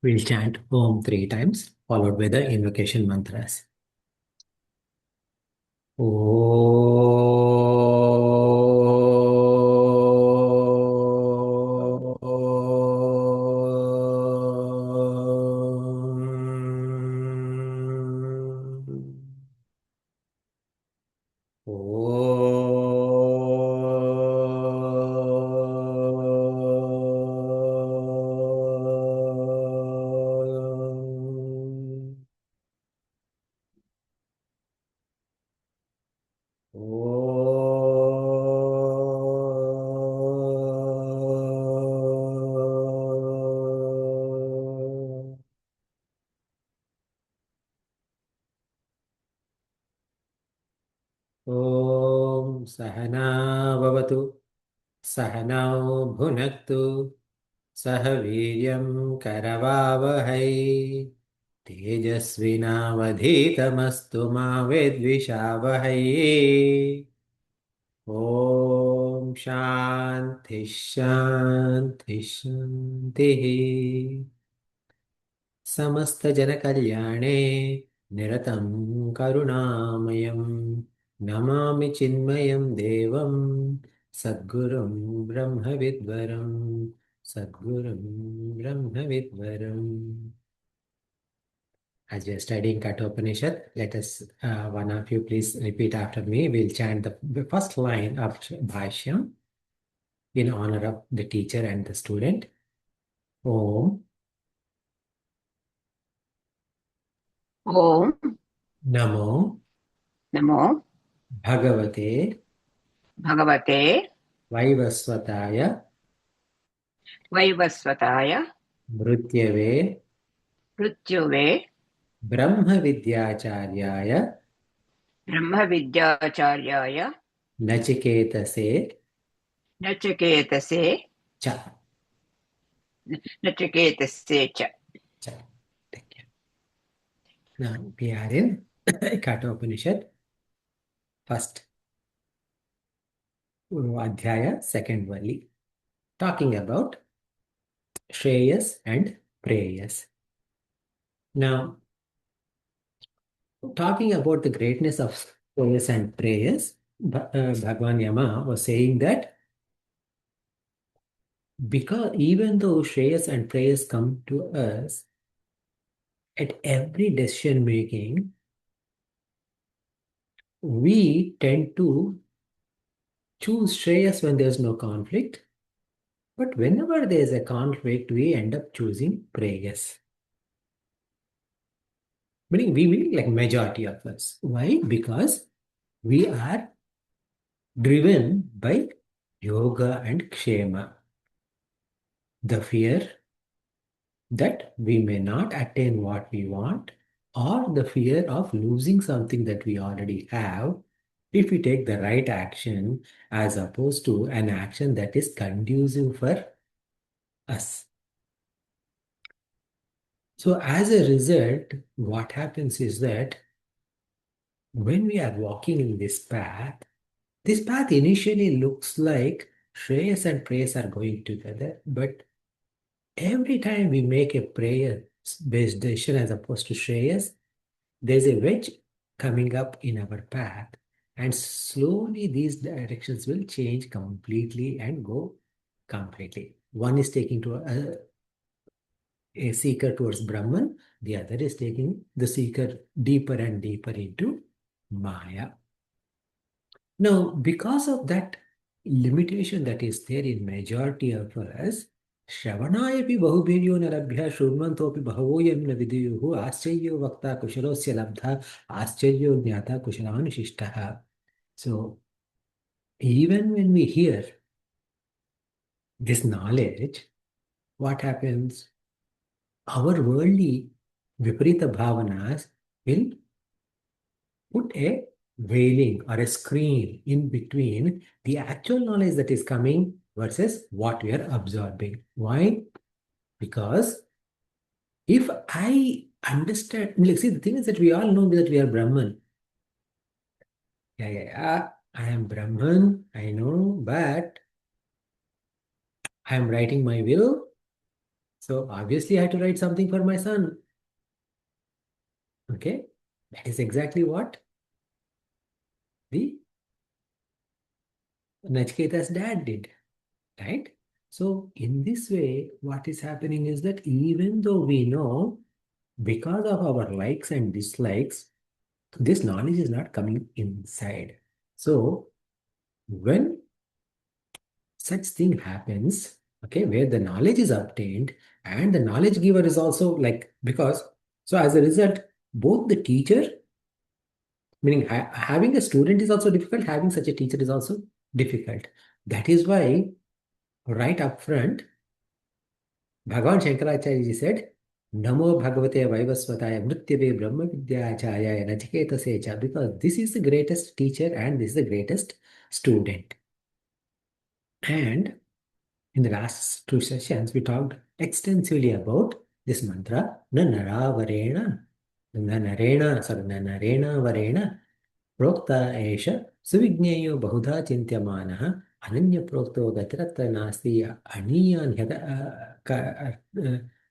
We'll chant Om 3 times, followed by the invocation mantras. ॐ सहना भवतु सहनौ भुनक्तु सह वीर्यं करवावहै तेजस्विनावधीतमस्तु मा विद्विषावहै ॐ शान्ति शान्ति शान्तिः समस्तजनकल्याणे निरतं करुणामयं नमामि चिन्मयं देवं सद्गुरुं ब्रह्मविद्वरं सद्गुरुं ब्रह्मविद्वरम्. As we are studying Kathopanishad, let us, one of you please repeat after me. We'll chant the first line of Bhashyam in honor of the teacher and the student. Om Om Namo Namo Bhagavate Bhagavate Vaivasvataya Vaivasvataya Mrutyave Mrityuve Brahma Vidyacharya Brahma Vidyacharyaya Nachiketase Nachiketase Cha. Nachiketase cha. Cha. Thank you. Now we are in Kathopanishad, first Adhyaya, second Vali, talking about Shreyas and Preyas. Now, talking about the greatness of Shreyas and Preyas, Bhagwan Yama was saying that because even though Shreyas and Preyas come to us at every decision making, we tend to choose Shreyas when there's no conflict. But whenever there's a conflict, we end up choosing Preyas. Meaning like majority of us. Why? Because we are driven by yoga and kshema. The fear that we may not attain what we want, or the fear of losing something that we already have if we take the right action, as opposed to an action that is conducive for us. So as a result, what happens is that when we are walking in this path initially looks like Shreyas and Prayas are going together, but every time we make a prayer-based decision as opposed to Shreyas, there's a wedge coming up in our path, and slowly these directions will change completely and go completely. One is taking to a seeker towards Brahman, the other is taking the seeker deeper and deeper into Maya. Now, because of that limitation that is there in majority of us, Shravanayapi bahubhiryo narabhya shurmantopi bhavoyam na viduyuhu ascharyo vakta kushalosya labdha ascharyo jnata kushalanusishtaha. So, even when we hear this knowledge, what happens? Our worldly viparita bhavanas will put a veiling or a screen in between the actual knowledge that is coming versus what we are absorbing. Why? Because if I understand, like, see, the thing is that we all know that we are Brahman. Yeah. I am Brahman, I know, but I am writing my will. So obviously I had to write something for my son. Okay, that is exactly what the Nachiketa's dad did, right? So in this way, what is happening is that even though we know because of our likes and dislikes, this knowledge is not coming inside. So when such thing happens, okay, where the knowledge is obtained and the knowledge giver is also like, because, so as a result, both the teacher, meaning having a student is also difficult, having such a teacher is also difficult. That is why, right up front, Bhagavan Shankaracharya ji said, Namo Bhagavate Vaivasvataya Mrityave Brahma Vidyacharya Nachiketasecha, because this is the greatest teacher and this is the greatest student. And in the last two sessions, we talked extensively about this mantra, na naravarena, na narena varena, prokta esha, suvigneyo bahuda chintyamanaha, ananya prokto gatiratra nasti, aniyan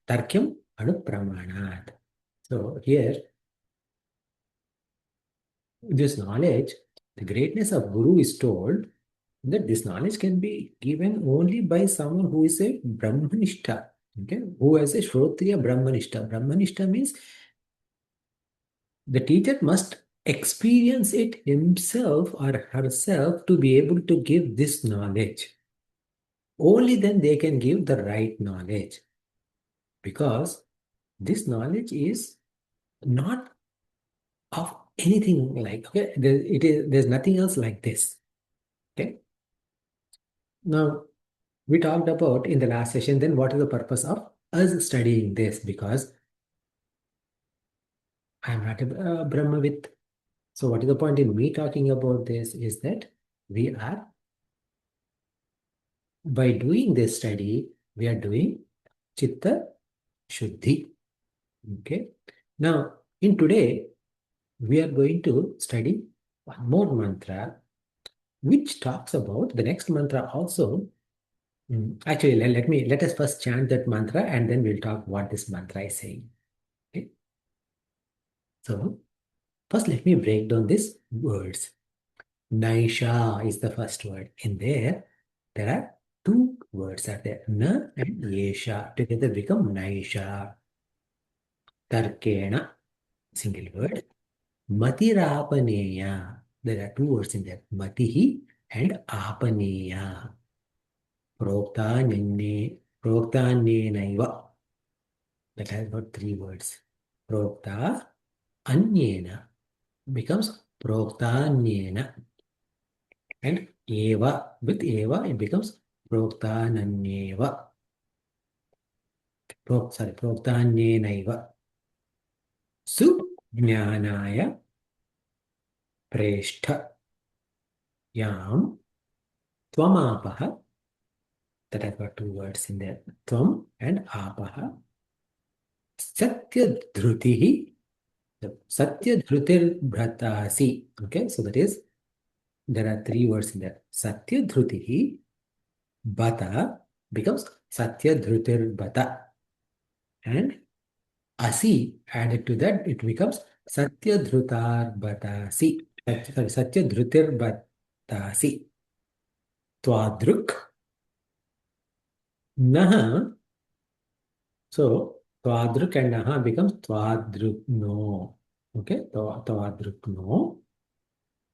tarkyam anupramanat. So here, this knowledge, the greatness of Guru is told that this knowledge can be given only by someone who is a Brahmanishta, okay, who has a Shrotriya Brahmanishta. Brahmanishta means the teacher must experience it himself or herself to be able to give this knowledge. Only then they can give the right knowledge, because this knowledge is not of anything like, okay, there's nothing else like this. Okay. Now, we talked about in the last session, then what is the purpose of us studying this? Because I am not a Brahmavit. So what is the point in me talking about this is that we are, by doing this study, we are doing Chitta Shuddhi. Okay. Now, in today, we are going to study one more mantra, which talks about the next mantra also. Actually, let us first chant that mantra and then we'll talk what this mantra is saying. Okay. So first, let me break down these words. Naisha is the first word. In there are two words are there. Na and Yesha. Together become Naisha. Tarkena, single word. Matirapaneya. There are two words in there. Matihi and Apaneya. Proktanyenaiva. That has got three words. Prokta Anyena becomes Proktanyena. And eva, with eva, it becomes Proktananyeva. Proktanyenaiva. Sujnanaya Prestha Yam Twamapaha. That has got two words in there. Tvam and Apaha. Satya Dhrutihi. Satya Dhrutir Bhatasi. Okay, so that is, there are three words in there. Satya Dhrutihi Bata becomes Satya Dhrutir Bata. And Asi added to that, it becomes Satya Dhrutar Batasi. Sorry, Satya Dhrutir Batasi. Twadruk Naha. So Twadruk and Naha becomes Twadruk no. Okay, Twadruk no.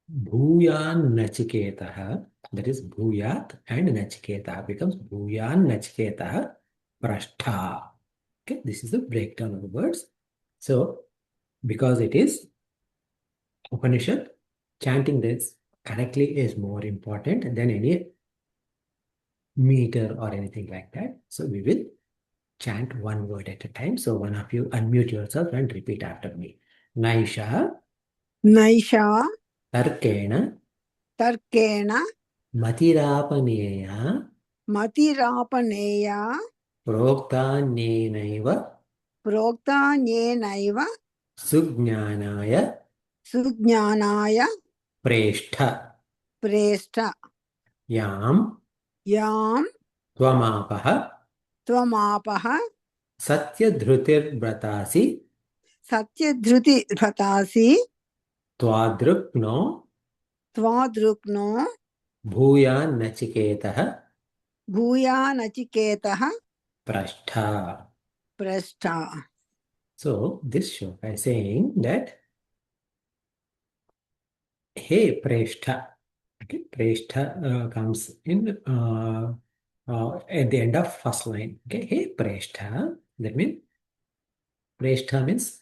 Bhuyan Nachiketaha. That is Bhuyat and Nachiketa becomes Bhuyan Nachiketa Prashtha. Okay, this is the breakdown of the words. So, because it is Upanishad, chanting this correctly is more important than any meter or anything like that. So, we will chant one word at a time. So, one of you unmute yourself and repeat after me. Naisha नैषा Tarkena तर्केण Matirapaneya मतिरापणेया Proktanyenaiva प्रोक्तान्येनैव Sujnanaya सुज्ञानाय Prestha प्रेष्ठ Yam यां Twamapaha त्वमापः Satyadhrutir Bratasi Satyadhruti bhatasi Twadrukno tvadrukno Bhuyan Nachiketah bhuya nachiketah Prashtha. prastha. So this shloka is saying that, hey Prashtha. Okay, Prashtha comes in at the end of first line. Okay, hey Prashtha. That means Prashtha means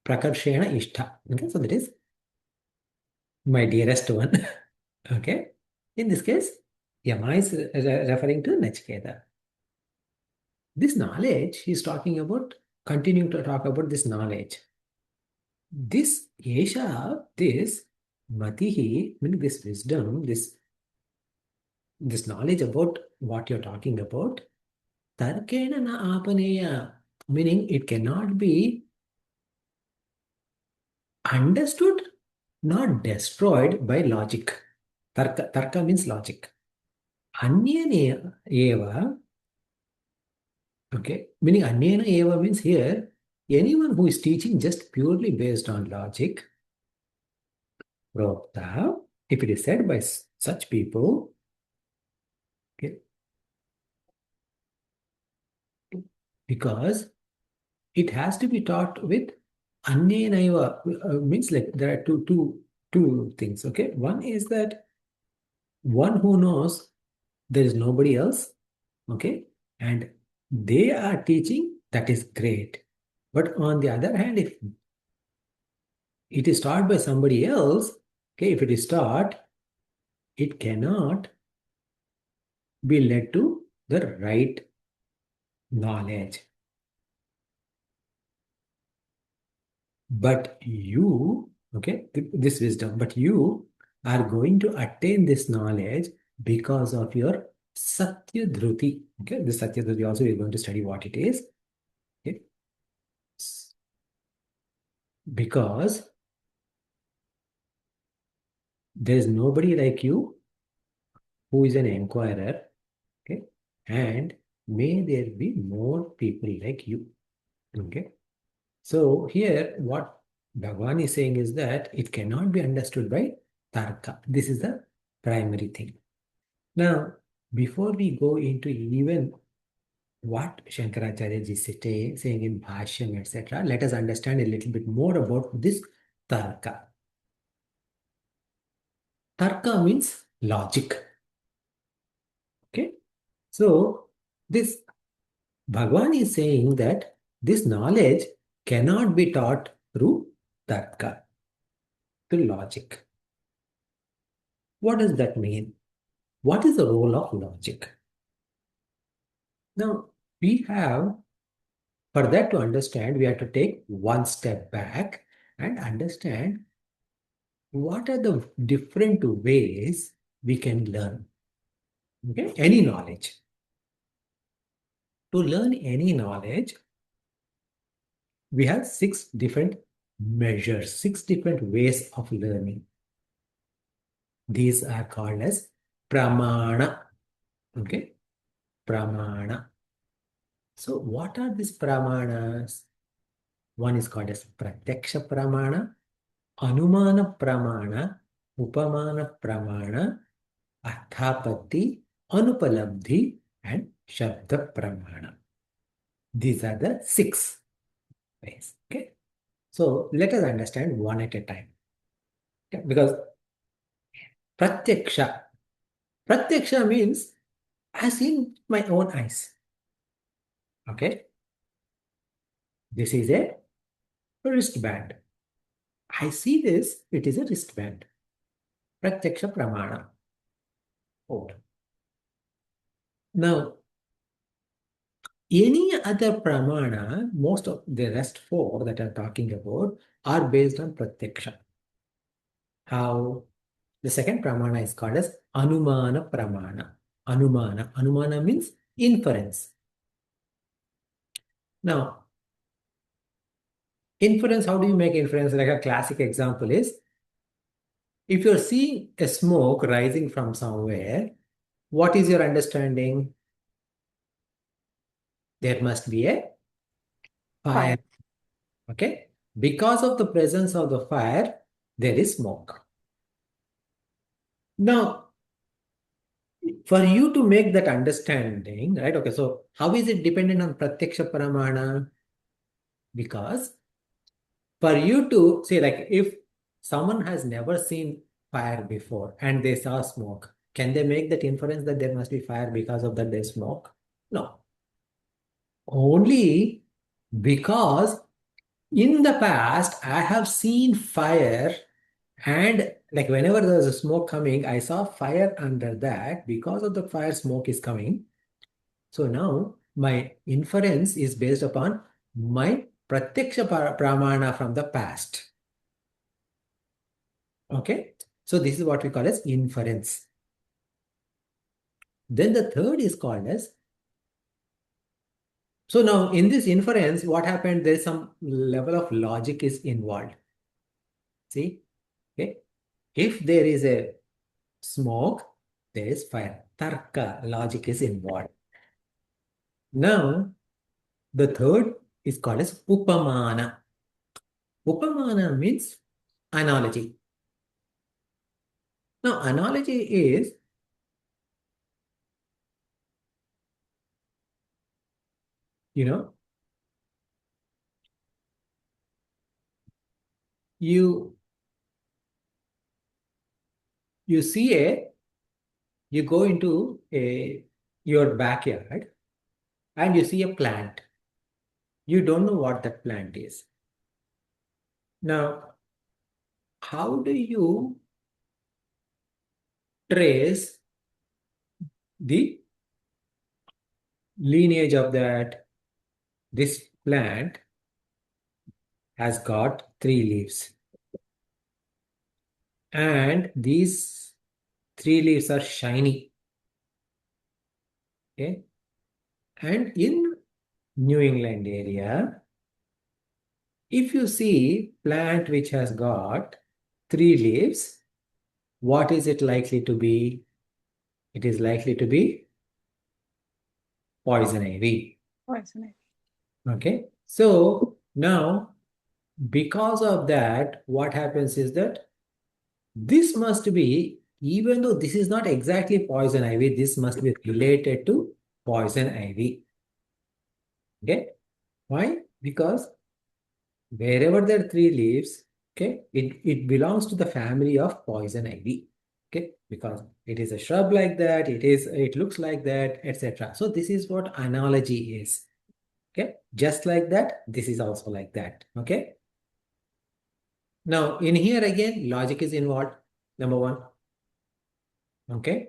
Prakarshena Ishtha. Okay, so that is my dearest one. Okay, in this case, Yama is referring to Nachiketa. This knowledge he is talking about, continuing to talk about this knowledge. This Yesha, this Matihi, meaning this wisdom, this knowledge about what you're talking about, Tarkena na apaneya, meaning it cannot be understood, not destroyed by logic. Tarka means logic. Anyana eva, okay, meaning anyana eva means here, anyone who is teaching just purely based on logic, Prokta, if it is said by such people, okay, because it has to be taught with Annenaiva, means like there are two things. Okay, one is that one who knows there is nobody else, okay, and they are teaching, that is great. But on the other hand, if it is taught by somebody else, okay, if it is taught, it cannot be led to the right knowledge. But you, okay, this wisdom, but you are going to attain this knowledge because of your Satyadhruti. Okay, this Satyadhruti also we are going to study what it is. Okay, because there is nobody like you who is an inquirer. Okay, and may there be more people like you. Okay, so here what Bhagavan is saying is that it cannot be understood by Tarka. This is the primary thing. Now, before we go into even what Shankaracharya is saying in Bhashyam, etc., let us understand a little bit more about this Tarka. Tarka means logic. Okay, so this Bhagavan is saying that this knowledge cannot be taught through Tarka, through logic. What does that mean? What is the role of logic? Now, we have, for that to understand, we have to take one step back and understand what are the different ways we can learn, okay, any knowledge. To learn any knowledge, we have 6 different measures, 6 different ways of learning. These are called as pramana. Okay, pramana. So what are these pramanas? One is called as pratyaksha pramana, anumana pramana, upamana pramana, arthapatti, anupalabdhi, and shabda pramana. These are the 6 ways. Okay, so let us understand one at a time. Okay? Because pratyaksha means I seen my own eyes. Okay, this is a wristband. I see this, it is a wristband. Pratyaksha pramana. Oh. Now, any other pramana, most of the rest 4 that I'm talking about are based on pratyaksha. How? The second pramana is called as anumana pramana. Anumana means inference. Now, inference, how do you make inference? Like a classic example is, if you're seeing a smoke rising from somewhere, what is your understanding? there must be a fire. Okay? Because of the presence of the fire, there is smoke. Now, for you to make that understanding, right? Okay, so how is it dependent on Pratyaksha Pramana? Because for you to say, like, if someone has never seen fire before and they saw smoke, can they make that inference that there must be fire because of that there's smoke? No. Only because in the past I have seen fire, and like whenever there's a smoke coming, I saw fire under that. Because of the fire, smoke is coming. So now my inference is based upon my pratyaksha pramana from the past. Okay. So this is what we call as inference. Then the third is called as, so now in this inference, what happened? There is some level of logic is involved. See? Okay. If there is a smoke, there is fire. Tarka, logic is involved. Now, the third is called as upamana. Upamana means analogy. Now, analogy is, you know, you see you go into your backyard and you see a plant. You don't know what that plant is. Now, how do you trace the lineage of that? This plant has got 3 leaves, and these 3 leaves are shiny. Okay, and in New England area, if you see plant which has got 3 leaves, what is it likely to be? It is likely to be poison ivy. Okay, so now because of that, what happens is that this must be, even though this is not exactly poison ivy, this must be related to poison ivy. Okay, why? Because wherever there are 3 leaves, okay, it belongs to the family of poison ivy. Okay, because it is a shrub like that, it looks like that, etc. So this is what analogy is. Okay, just like that, this is also like that. Okay. Now, in here again, logic is involved, number one. Okay.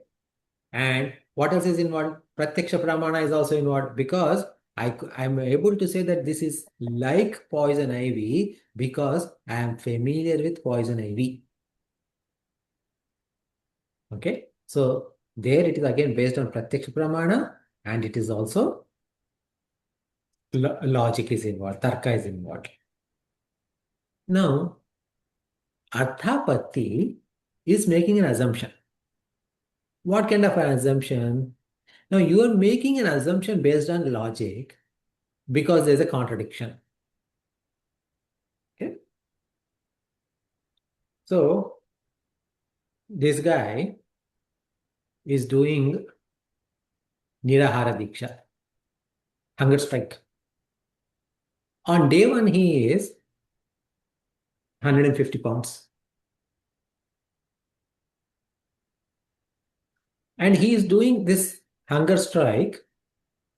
And what else is involved? Pratyaksha pramana is also involved, because I'm able to say that this is like poison ivy because I am familiar with poison ivy. Okay. So there it is again based on Pratyaksha pramana, and it is also logic is involved, tarka is involved. Now, Arthapatti is making an assumption. What kind of an assumption? Now, you are making an assumption based on logic because there's a contradiction. Okay. So, this guy is doing Nirahara Diksha, hunger strike. On day one, he is 150 pounds. And he is doing this hunger strike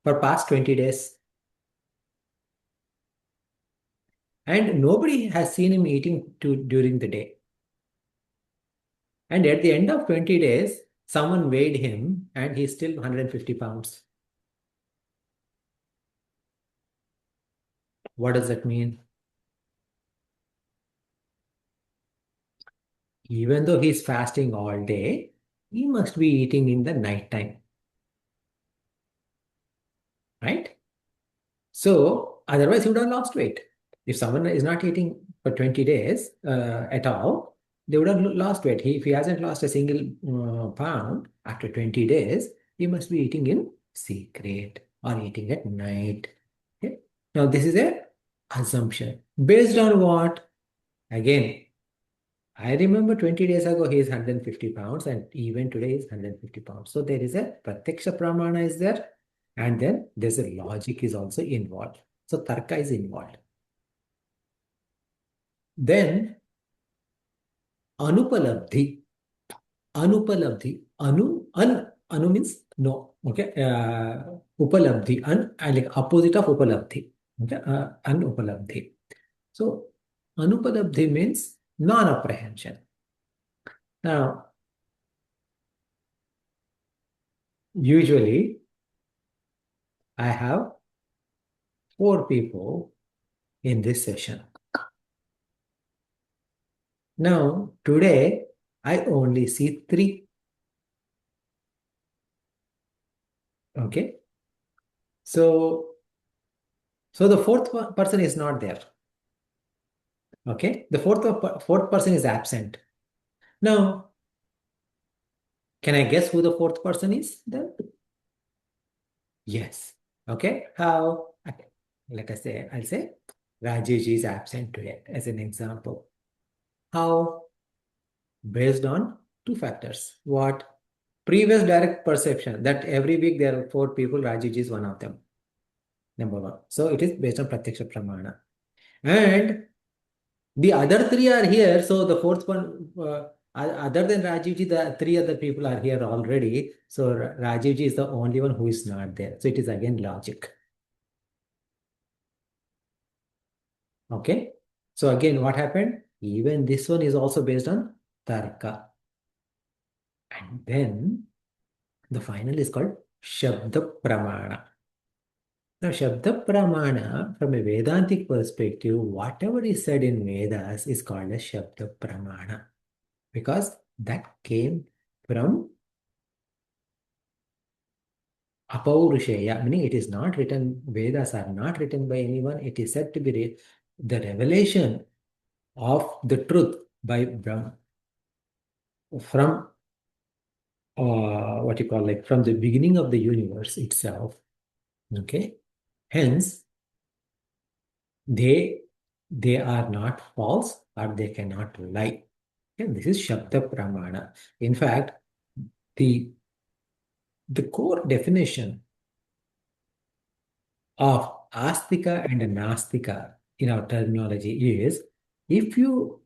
for past 20 days. And nobody has seen him eating during the day. And at the end of 20 days, someone weighed him and he's still 150 pounds. What does that mean? Even though he's fasting all day, he must be eating in the night time. Right? So, otherwise, he would have lost weight. If someone is not eating for 20 days at all, they would have lost weight. If he hasn't lost a single pound after 20 days, he must be eating in secret. or eating at night. Okay? Now, this is a assumption. Based on what? Again, I remember 20 days ago he is 150 pounds and even today is 150 pounds. So there is a pratyaksha pramana is there, and then there's a logic is also involved. So tarka is involved. Then anupalabdhi. Anupalabdhi. Anu means no. Okay. Upalabdhi. Like opposite of upalabdhi. Okay. Anupalabdhi. So anupalabdhi means non-apprehension. Now, usually I have 4 people in this session. Now, today I only see 3. Okay. So the person is not there. Okay. The fourth person is absent. Now, can I guess who the 4th person is then? Yes. Okay. How? Okay. Like I say, I'll say Rajesh is absent today as an example. How? Based on 2 factors. What? Previous direct perception that every week there are 4 people, Rajesh is one of them. Number 1. So it is based on Pratyaksha Pramana. And the other 3 are here. So the 4th one, other than Rajivji, the 3 other people are here already. So Rajivji is the only one who is not there. So it is again logic. Okay. So again, what happened? Even this one is also based on Tarka. And then the final is called Shabda Pramana. Now, Shabda Pramana, from a Vedantic perspective, whatever is said in Vedas is called as Shabda Pramana because that came from Apaurusheya, meaning it is not written, Vedas are not written by anyone. It is said to be the revelation of the truth by Brahma from what you call like from the beginning of the universe itself. Okay, hence they are not false or they cannot lie. Okay? This is Shabda Pramana. In fact, the core definition of Astika and Nastika in our terminology is if you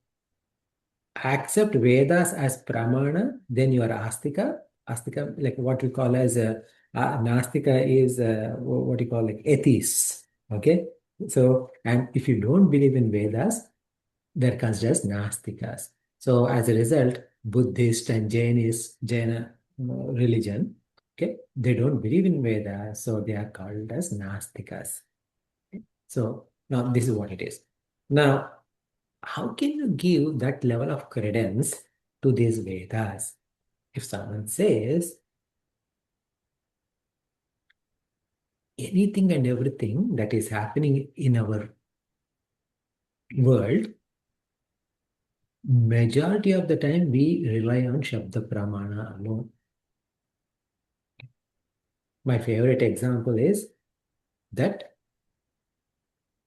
accept Vedas as Pramana, then you are Astika. Astika, like what we call as Nastika is what you call like atheists. Okay. So, and if you don't believe in Vedas, they're considered as Nastikas. So, as a result, Buddhist and Jaina religion, okay, they don't believe in Vedas, so they are called as Nastikas. So, now this is what it is. Now, how can you give that level of credence to these Vedas? If someone says anything and everything that is happening in our world, majority of the time we rely on Shabda Pramana alone. My favorite example is that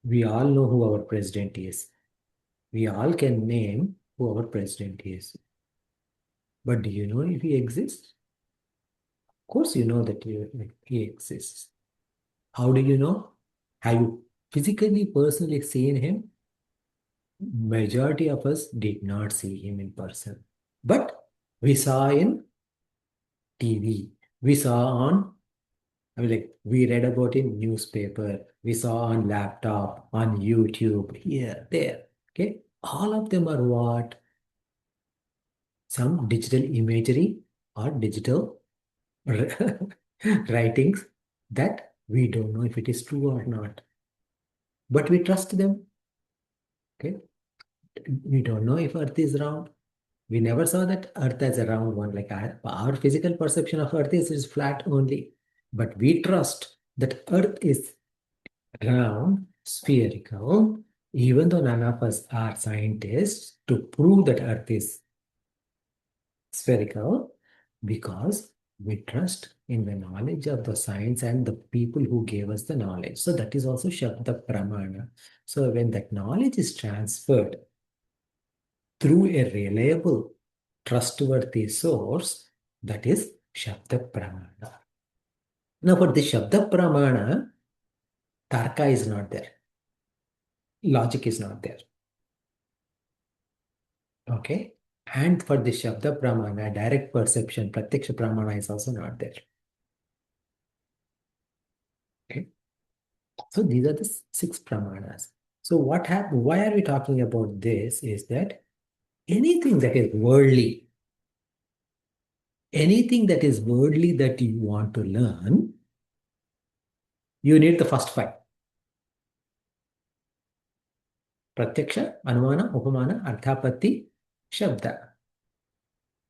we all know who our president is. We all can name who our president is. But do you know if he exists? Of course, you know that he exists. How do you know? Have you physically, personally seen him? Majority of us did not see him in person. But we saw in TV. We saw on, we read about in newspaper. We saw on laptop, on YouTube, here, there. Okay. All of them are what? Some digital imagery or digital writings that we don't know if it is true or not. But we trust them. Okay. We don't know if Earth is round. We never saw that Earth as a round one. Like our physical perception of Earth is flat only. But we trust that Earth is round, spherical, even though none of us are scientists, to prove that Earth is spherical, because we trust in the knowledge of the science and the people who gave us the knowledge. So that is also Shabda Pramana. So when that knowledge is transferred through a reliable, trustworthy source, that is Shabda Pramana. Now for the Shabda Pramana, Tarka is not there. Logic is not there. Okay? And for the Shabda Pramana, direct perception, Pratyaksha Pramana is also not there. Okay? So these are the six Pramanas. So why are we talking about this is that anything that is worldly, that you want to learn, you need the first five. Pratyaksha, Anumana, Upamana, Arthapatti, Shabda.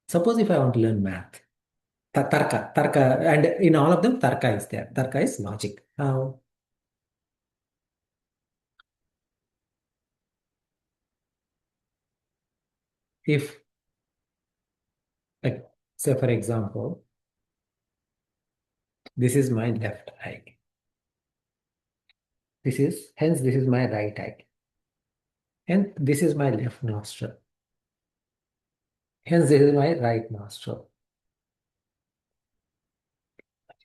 Suppose if I want to learn math, Tarka, and in all of them, Tarka is there. Tarka is logic. How? If, like, say for example, this is my left eye. Hence this is my right eye. And this is my left nostril. Hence this is my right nostril.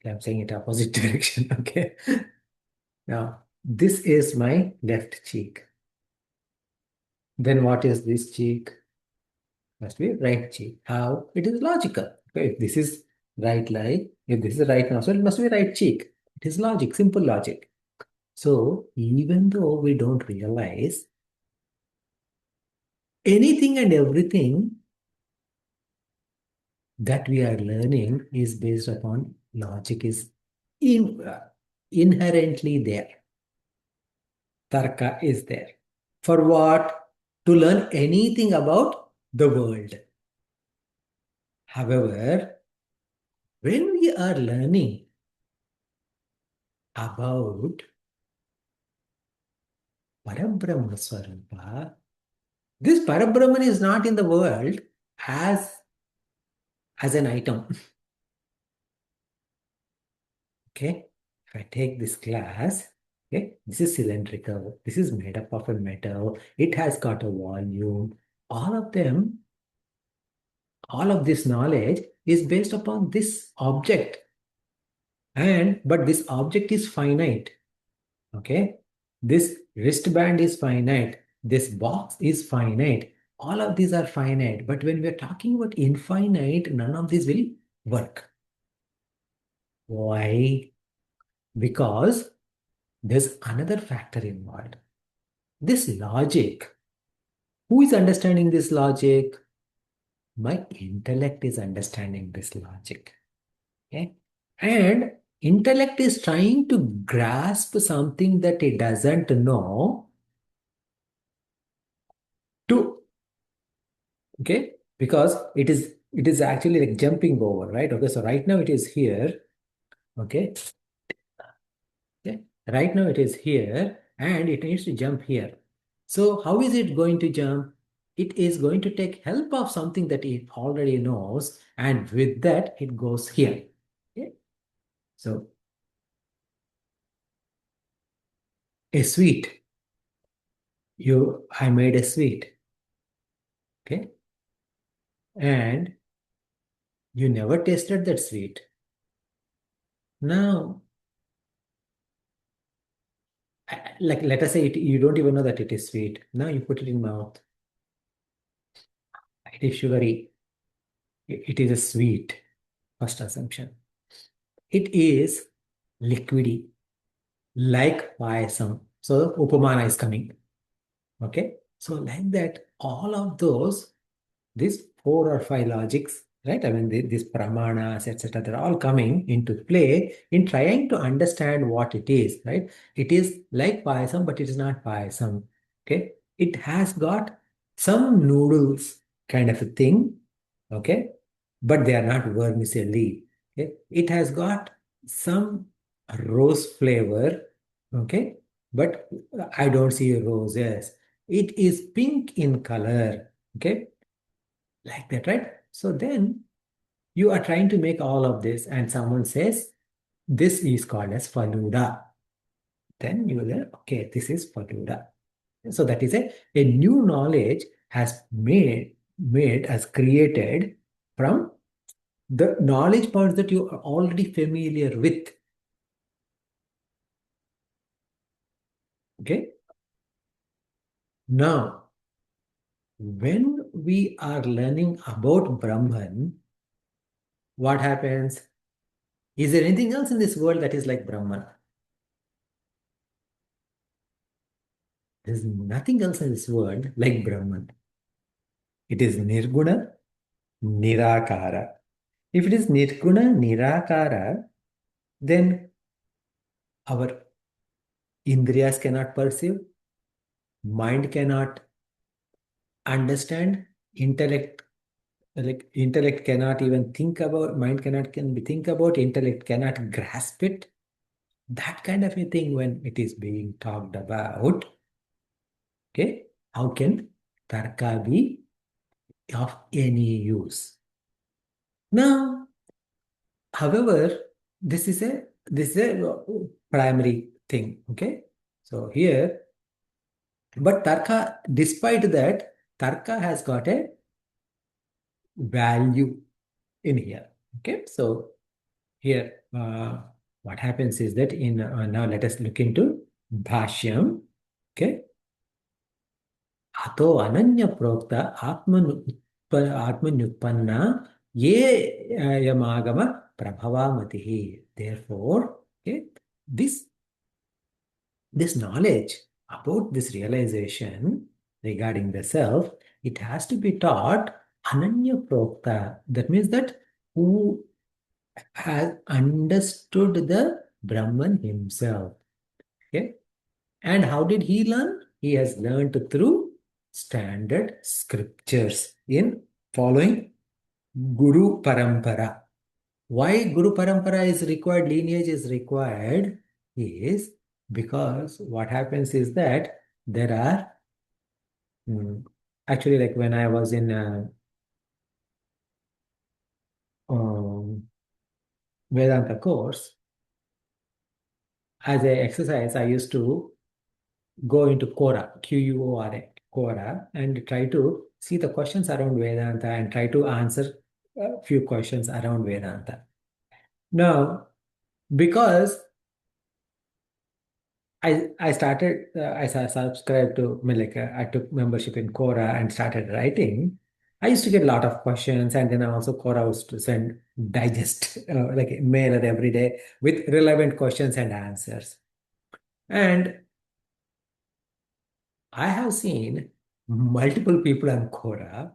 I'm saying it opposite direction, okay? Now, this is my left cheek. Then what is this cheek? Must be right cheek. How? It is logical. Okay, if this is right eye, if this is right nostril, it must be right cheek. It is logic, simple logic. So, even though we don't realize, anything and everything that we are learning is based upon logic is inherently there. Tarka is there. For what? To learn anything about the world. However, when we are learning about Parabrahma Swarupa, this Parabrahman is not in the world as an item. Okay, if I take this glass, okay, this is cylindrical, this is made up of a metal, it has got a volume. All of this knowledge is based upon this object. But this object is finite. Okay, this wristband is finite, this box is finite, all of these are finite. But when we are talking about infinite, none of this will work. Why? Because there's another factor involved. This logic. Who is understanding this logic? My intellect is understanding this logic. Okay? And intellect is trying to grasp something that it doesn't know to, okay? Because it is actually like jumping over, right? Okay, so right now it is here. Okay. Okay. Right now it is here and it needs to jump here. So how is it going to jump? It is going to take help of something that it already knows, and with that it goes here. Okay. So a sweet. I made a sweet. Okay. And you never tasted that sweet. Now, like let us say you don't even know that it is sweet. Now you put it in mouth. It is sugary. It is a sweet. First assumption. It is liquidy, like payasam. So upamana is coming. Okay. So like that, all of these 4 or 5 logics, right? I mean, these pramanas, etc., they're all coming into play in trying to understand what it is, right? It is like payasam, but it is not payasam. Okay. It has got some noodles kind of a thing. Okay. But they are not vermicelli. Okay. It has got some rose flavor. Okay. But I don't see roses. It is pink in color. Okay, like that, right? So then You are trying to make all of this, and someone says, this is called as Faluda. Then you will say, okay, this is Faluda. So that is a new knowledge has has created from the knowledge points that you are already familiar with. Okay. Now, when we are learning about Brahman, what happens? Is there anything else in this world that is like Brahman? There's nothing else in this world like Brahman. It is Nirguna, Nirakara. If it is Nirguna, Nirakara, then our Indriyas cannot perceive, mind cannot understand, intellect cannot even think about, mind cannot can be think about, intellect cannot grasp it. That kind of a thing when it is being talked about, okay, how can tarka be of any use? Now, however, this is a primary thing, okay? So here, but tarka, despite that, tarka has got a value in here. Okay, so here what happens is that in now let us look into Bhashyam. Okay, Ato Ananya Prokta Atmanyutpanna Ye Yamagama Prabhavamatihi. Therefore, okay, this this knowledge about this realization regarding the self, it has to be taught Ananya Prokta. That means that who has understood the Brahman himself. Okay. And how did he learn? He has learned through standard scriptures in following Guru Parampara. Why Guru Parampara is required, lineage is required, is because what happens is that there are, actually, like when I was in um, Vedanta course, as a exercise, I used to go into Quora, Quora, Quora, and try to see the questions around Vedanta and try to answer a few questions around Vedanta. Now, because I started, subscribed to, I mean, like, I took membership in Quora and started writing. I used to get a lot of questions, and then I also Quora was to send digest, like a mailer every day with relevant questions and answers. And I have seen multiple people on Quora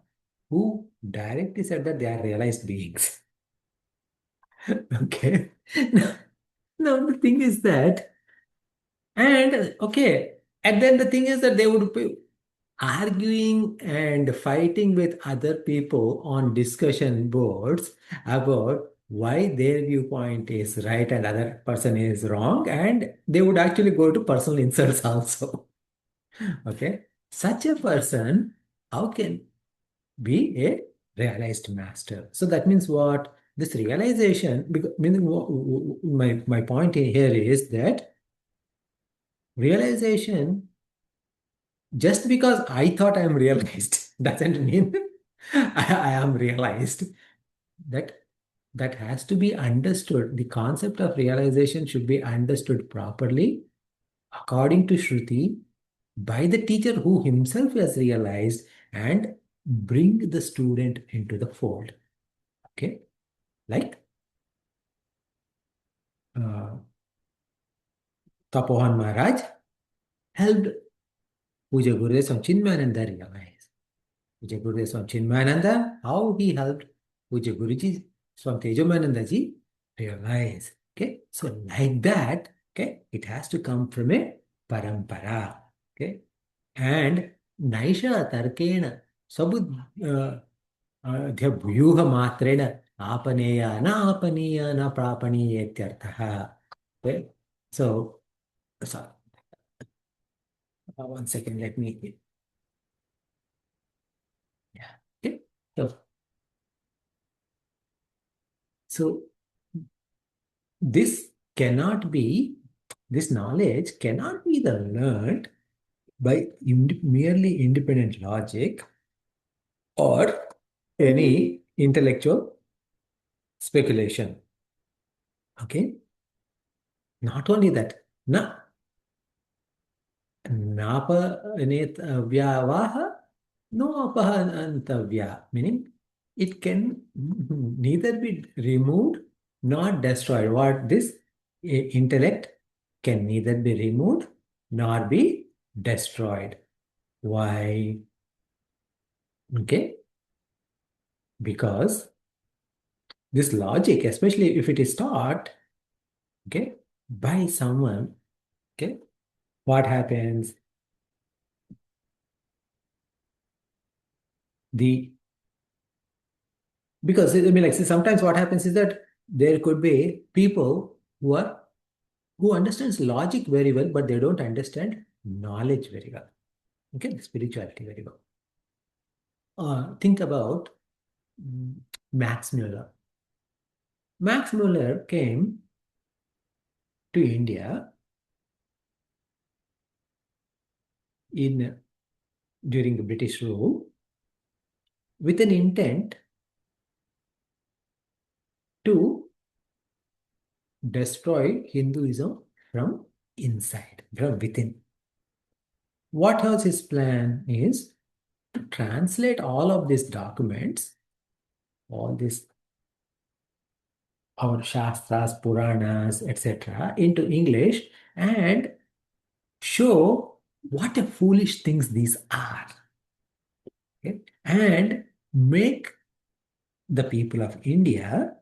who directly said that they are realized beings. Okay. Now, the thing is that, and okay, and then the thing is that they would be arguing and fighting with other people on discussion boards about why their viewpoint is right and other person is wrong, and they would actually go to personal insults also. Okay. Such a person, how can be a realized master? So that means what? This realization, because meaning, my point here is that realization, just because I thought I am realized, doesn't mean I am realized. That that has to be understood. The concept of realization should be understood properly according to Shruti by the teacher who himself has realized, and bring the student into the fold. Okay, like uh, Tapohan Maharaj helped Puja Gurudev Swami Chinmayananda realize. Puja Gurudev Swami Chinmayananda, how he helped Puja Guruji Swami Tejomananda ji realize. Okay, so like that, okay, it has to come from a parampara. Okay, and Naisha Tarkena Sabu व्यूहमात्रेण आपनेय न आपनीय न प्रापणीय इत्यर्थः. Okay, so one second, let me, yeah, okay, so So this knowledge cannot be learned by merely independent logic or any intellectual speculation. Okay? Not only that, Napanyetavyaha, no apahanantavya, meaning it can neither be removed nor destroyed. What this intellect can neither be removed nor be destroyed. Why? Okay, because this logic, especially if it is taught, okay, by someone, okay, what happens? Because I mean, like, see, sometimes what happens is that there could be people who understands logic very well, but they don't understand knowledge very well. Okay, spirituality very well. Think about mm, Max Muller. Max Muller came to India in during the British rule with an intent to destroy Hinduism from inside, from within. What was his plan is to translate all of these documents, all these our Shastras, Puranas, etc., into English and show what a foolish things these are. Okay? And make the people of India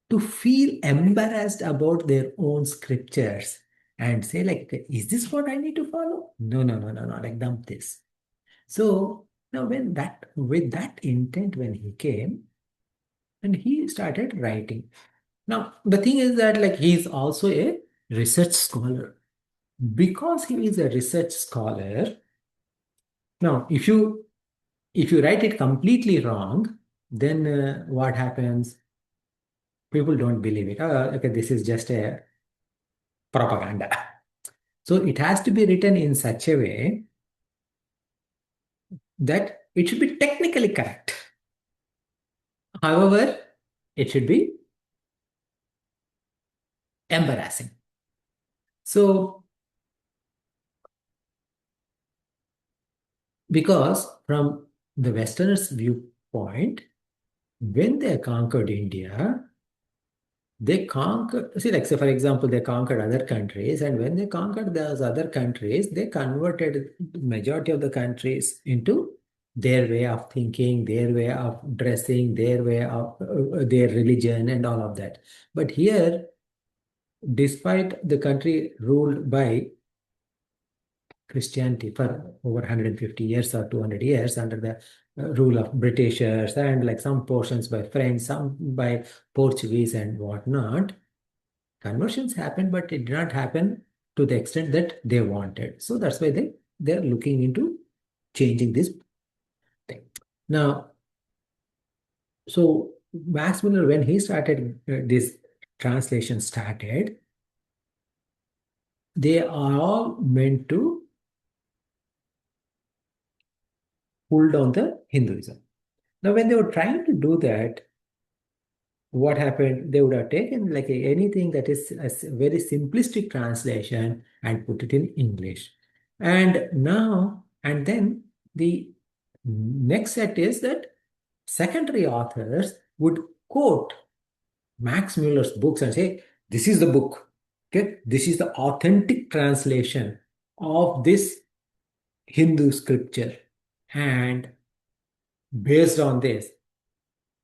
to feel embarrassed about their own scriptures and say, like, is this what I need to follow? No, no, no, no, no, like dump this. So now with that intent, when he came and he started writing. Now, the thing is that, like, he is also a research scholar. Because he is a research scholar, now if you write it completely wrong, then what happens? People don't believe it. Okay, this is just a propaganda. So it has to be written in such a way that it should be technically correct. However, it should be embarrassing. So, because from the Westerners' viewpoint, when they conquered India, they conquered, see, like, say, for example, they conquered other countries, and when they conquered those other countries, they converted majority of the countries into their way of thinking, their way of dressing, their way of their religion, and all of that. But here, despite the country ruled by Christianity for over 150 years or 200 years under the rule of Britishers, and like some portions by French, some by Portuguese and whatnot, conversions happened, but it did not happen to the extent that they wanted. So that's why they're looking into changing this thing. Now, so Max Muller, when he started this translation started, they are all meant to pull down the Hinduism. Now, when they were trying to do that, what happened? They would have taken like anything that is a very simplistic translation and put it in English. And then the next set is that secondary authors would quote Max Muller's books and say, this is the book. Okay, this is the authentic translation of this Hindu scripture. And based on this,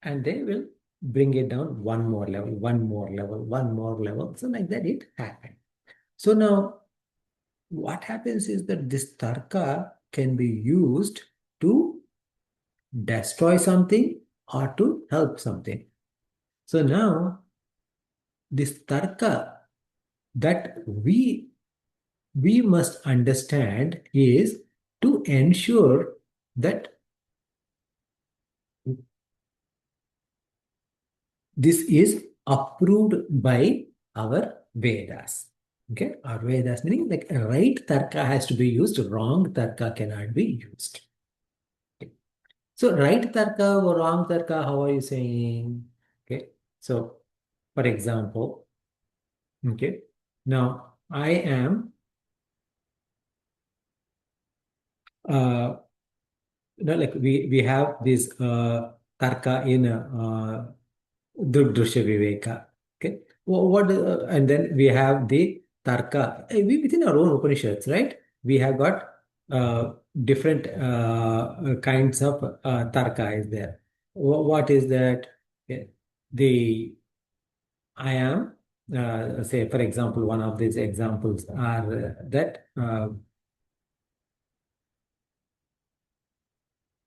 and they will bring it down one more level, one more level, one more level. So like that it happened. So now what happens is that this tarka can be used to destroy something or to help something. So now this tarka that we must understand is to ensure that this is approved by our Vedas. Okay, our Vedas meaning like right tarka has to be used, wrong tarka cannot be used. Okay. So right tarka or wrong tarka, how are you saying? Okay, so for example, okay, now I am like we have this tarka in Drusha Viveka. Okay. What and then we have the Tarka. Within our own Upanishads, right? We have got different kinds of Tarka is there. What is that? Okay. The I am, say, for example, one of these examples are that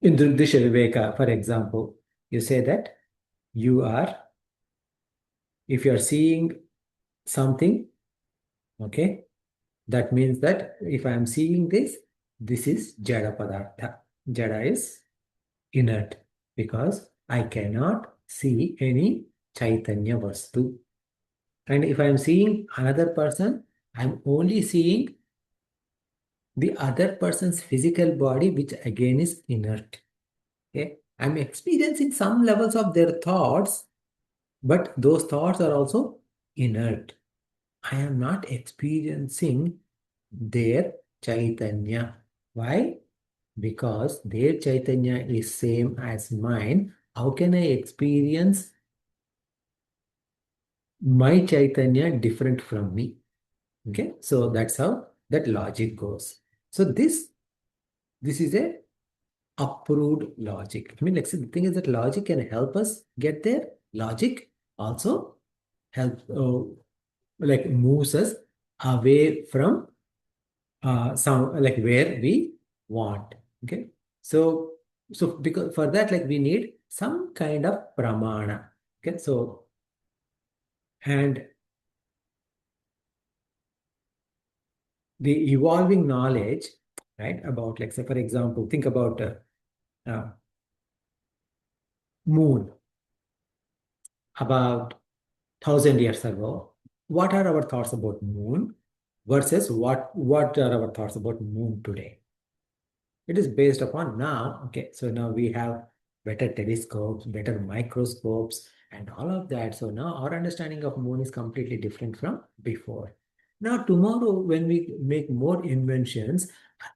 in Drusha Viveka, for example, you say that you are, if you are seeing something, okay, that means that if I am seeing this, this is Jada Padartha. Jada is inert because I cannot see any Chaitanya Vastu. And if I am seeing another person, I am only seeing the other person's physical body, which again is inert. Okay? I am experiencing some levels of their thoughts, but those thoughts are also inert. I am not experiencing their Chaitanya. Why? Because their Chaitanya is same as mine. How can I experience my Chaitanya different from me? Okay, so that's how that logic goes. So this is a approved logic. I mean, like, see, the thing is that logic can help us get there. Logic also help like moves us away from some like where we want. Okay, so because for that, like, we need some kind of pramana. Okay, so and the evolving knowledge, right, about, like, say, for example, think about uh, moon about 1,000 years ago. What are our thoughts about moon versus what are our thoughts about moon today? It is based upon now. Okay, so now we have better telescopes, better microscopes, and all of that. So now our understanding of moon is completely different from before. Now tomorrow, when we make more inventions,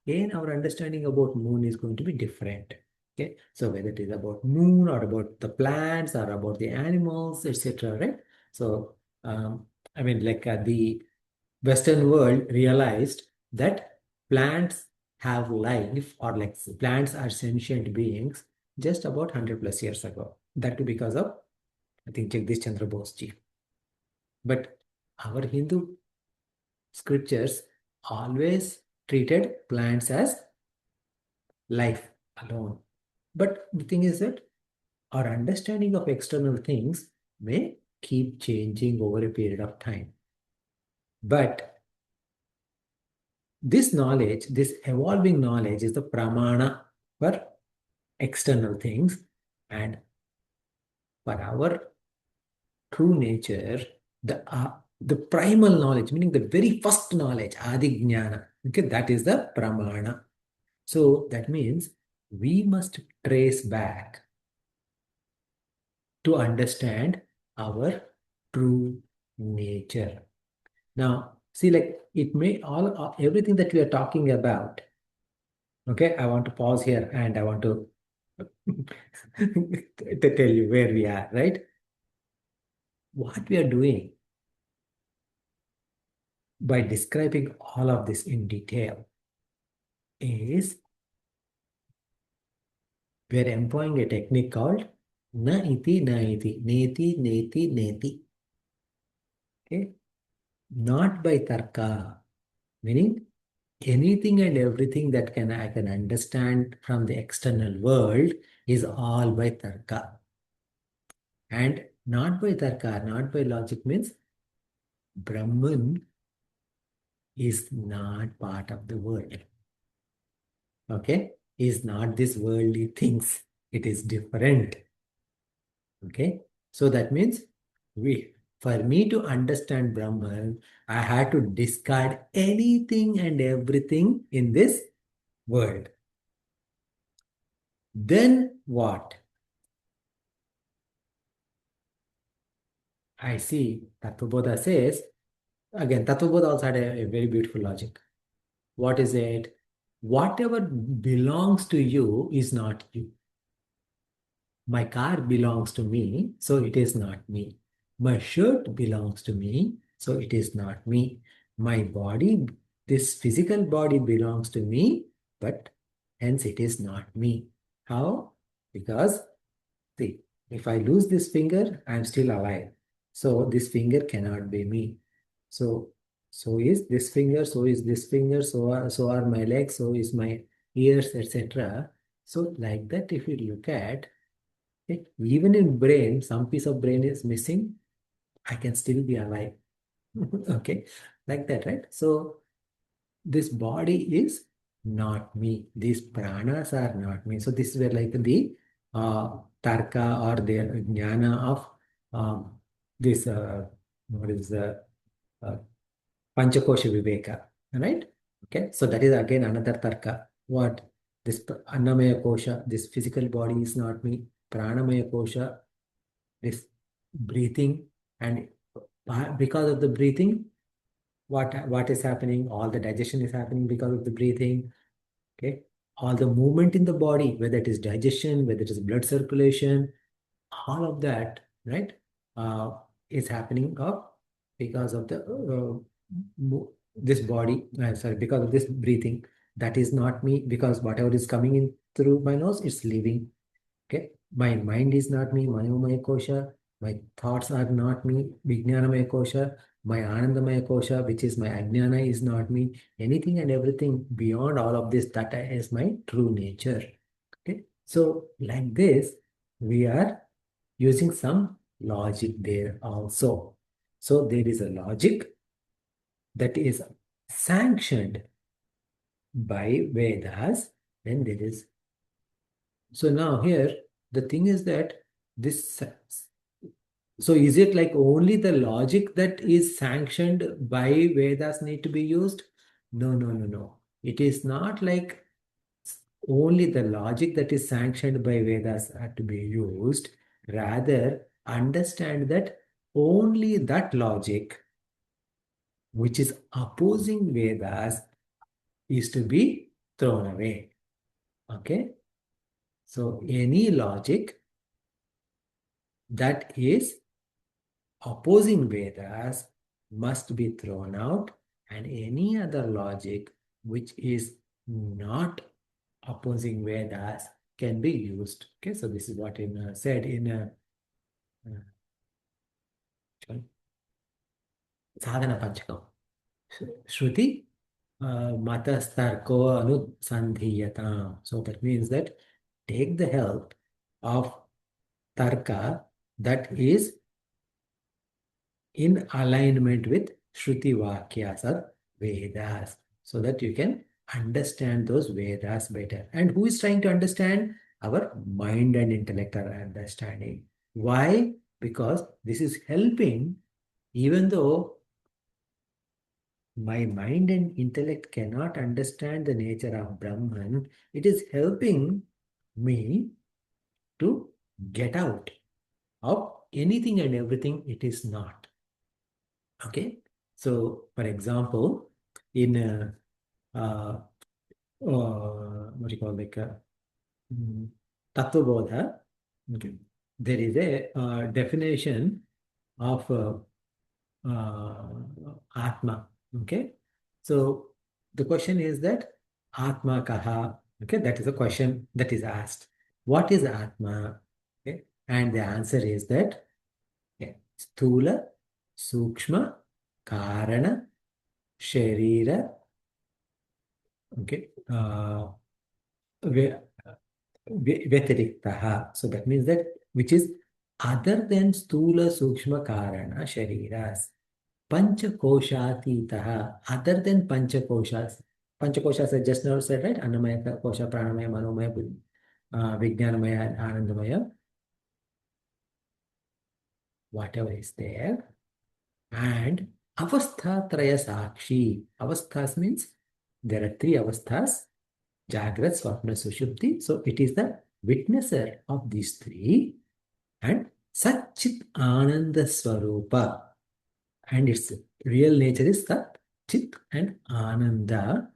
again our understanding about moon is going to be different. Okay, so whether it is about moon or about the plants or about the animals, etc. Right? So I mean, like the Western world realized that plants have life, or like plants are sentient beings, just about 100 plus years ago. That too because of, I think, Jagdish Chandra Bose ji. But our Hindu scriptures always treated plants as life alone. But the thing is that our understanding of external things may keep changing over a period of time. But this knowledge, this evolving knowledge, is the pramana for external things. And for our true nature, the primal knowledge, meaning the very first knowledge, adi jnana, okay, that is the pramana. So that means we must trace back to understand our true nature. Now, see, like, it may all everything that we are talking about. Okay, I want to pause here and I want to to tell you where we are, right? What we are doing by describing all of this in detail is we're employing a technique called na iti, neti, neti, neti. Okay, not by tarka, meaning anything and everything that I can understand from the external world is all by tarka. And not by tarka, not by logic means Brahman is not part of the world. Okay? Is not this worldly things. It is different. Okay? So that means For me to understand Brahman, I had to discard anything and everything in this world. Then what? I see Tattvabodha says, again, Tattvabodha also had a very beautiful logic. What is it? Whatever belongs to you is not you. My car belongs to me, so it is not me. My shirt belongs to me, so it is not me. My body, this physical body belongs to me, but hence it is not me. How? Because, see, if I lose this finger, I am still alive. So this finger cannot be me. So, so is this finger, so is this finger, so are my legs, so is my ears, etc. So like that, if you look at, okay, even in brain, some piece of brain is missing, I can still be alive. Okay, like that, right? So this body is not me. These pranas are not me. So this is where like the tarka or the jnana of this what is the uh, Panchakosha Viveka, right? Okay, so that is again another tarka. What? This Annamaya Kosha, this physical body is not me. Pranamaya Kosha, this breathing, and because of the breathing, what is happening? All the digestion is happening because of the breathing. Okay, all the movement in the body, whether it is digestion, whether it is blood circulation, all of that, right, uh, is happening because of the this body. Sorry, because of this breathing. That is not me, because whatever is coming in through my nose, it's leaving. Okay, my mind is not me, Manomaya Kosha. My thoughts are not me, Vijnanamaya Kosha. My Anandamaya Kosha, which is my Ajnana, is not me. Anything and everything beyond all of this, that is my true nature. Okay, so like this, we are using some logic there also. So there is a logic that is sanctioned by Vedas, and there is. So now here, the thing is that this, so is it like only the logic that is sanctioned by Vedas need to be used? No, no, no, no. It is not like only the logic that is sanctioned by Vedas are to be used. Rather, understand that only that logic which is opposing Vedas is to be thrown away. Okay? So, any logic that is opposing Vedas must be thrown out, and any other logic which is not opposing Vedas can be used. Okay, so this is what said in Sadhana Panchakam. Shruti matastarko anusandhiyatam. So that means that take the help of tarka that is in alignment with Shruti Vakyas or Vedas, so that you can understand those Vedas better. And who is trying to understand? Our mind and intellect are understanding. Why? Because this is helping, even though my mind and intellect cannot understand the nature of Brahman, it is helping me to get out of anything and everything it is not. Okay, so for example, in what do you call, like Tattvabodha, okay, there is a definition of Atma. Okay, so the question is that Atma kaha. Okay, that is a question that is asked. What is Atma? Okay, and the answer is that, okay, Sthula, Sukshma, Karana, Sharira, okay, ve- Vyatiriktaha. So that means that which is other than Sthula, Sukshma, Karana, Shariras. Panchakoshatitaha, other than Panchakoshas. Panchakoshas I just now said, right? Annamaya, Kosha, Pranamaya, Manomaya, Vijnanamaya, and Anandamaya. whatever is there, and avastha traya sakshi. Avasthas means there are three avasthas: Jagrat, Swapna, Sushupti. So it is the witnesser of these three, and Satchit Ananda Swarupa. And its real nature is Sat, Chit, and Ananda.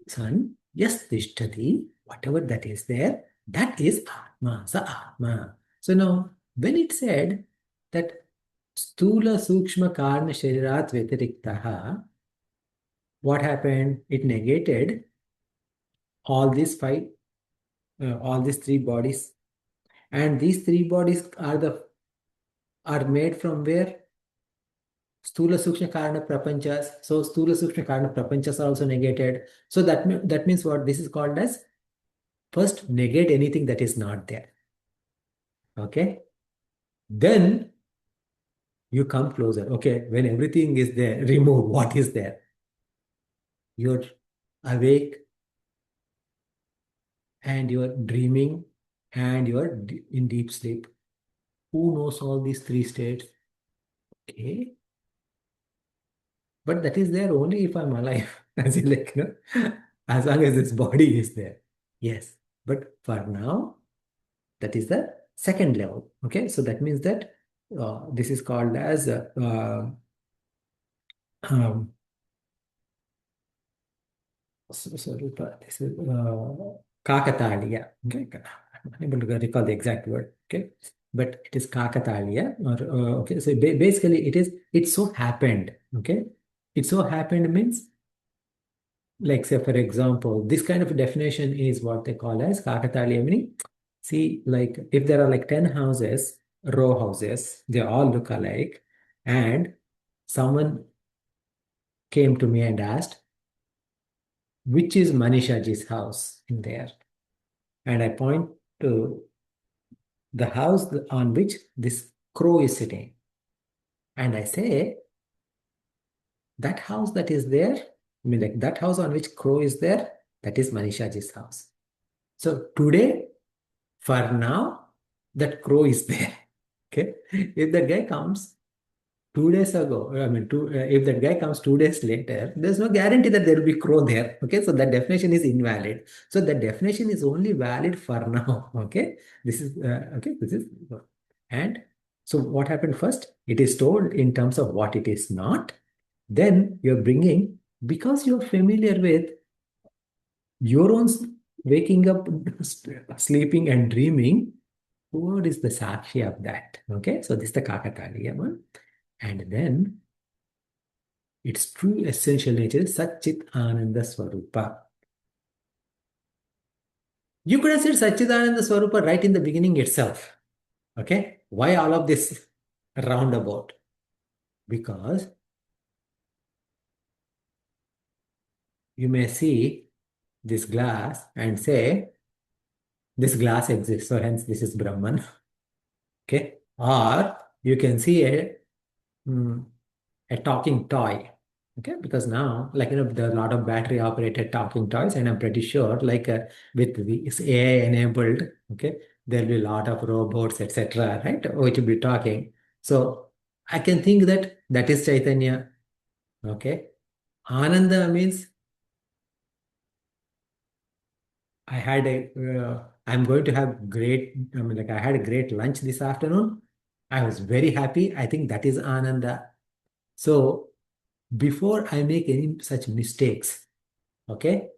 Son, yes, Tishtati, whatever that is there, that is Atma, Sa Atma. So now, when it said that Stula Sukshma Karma Sharirat Vyatiriktaha, what happened? It negated all these all these three bodies. And these three bodies are made from where? Stula Sukshma Karana Prapanchas. So Stula Sukshma Karana Prapanchas are also negated. So that means what? This is called as first negate anything that is not there. Okay? Then you come closer. Okay, when everything is there, remove what is there. You're awake and you're dreaming and you're in deep sleep. Who knows all these three states? Okay. But that is there only if I'm alive. As in like, as long as this body is there. Yes. But for now, that is the second level. Okay. So that means that this is called as um, sorry, this is Kakataliya. Okay. I'm unable to recall the exact word. Okay. But it is Kakataliya. Or okay. So basically it so happened. Okay. It so happened means, like say for example, this kind of definition is what they call as Kakataliya, meaning, see, like if there are like 10 houses, row houses, they all look alike, and someone came to me and asked, which is Manishaji's house in there? And I point to the house on which this crow is sitting. And I say, that house that is there, I mean like that house on which crow is there, that is Manishaji's house. So today, for now, that crow is there. Okay. If that guy comes 2 days ago, I mean, if that guy comes 2 days later, there's no guarantee that there will be crow there. Okay. So that definition is invalid. So that definition is only valid for now. Okay. This is, okay. This is, and so what happened first? It is told in terms of what it is not. Then you're bringing, because you're familiar with your own waking up, sleeping, and dreaming, what is the sakshi of that? Okay, so this is the Kakataliya one. And then its true essential nature is Satchit Ananda Swarupa. You could have said Satchit Ananda Swarupa right in the beginning itself. Okay, why all of this roundabout? Because you may see this glass and say, this glass exists, so hence this is Brahman. Okay, or you can see a talking toy. Okay, because now, like, there are a lot of battery operated talking toys, and I'm pretty sure, like, with this AI enabled, okay, there'll be a lot of robots, etc., right, which will be talking. So I can think that that is Chaitanya. Okay, Ananda means I'm going to have great, I mean, like, I had a great lunch this afternoon. I was very happy. I think that is Ananda. So before I make any such mistakes, okay,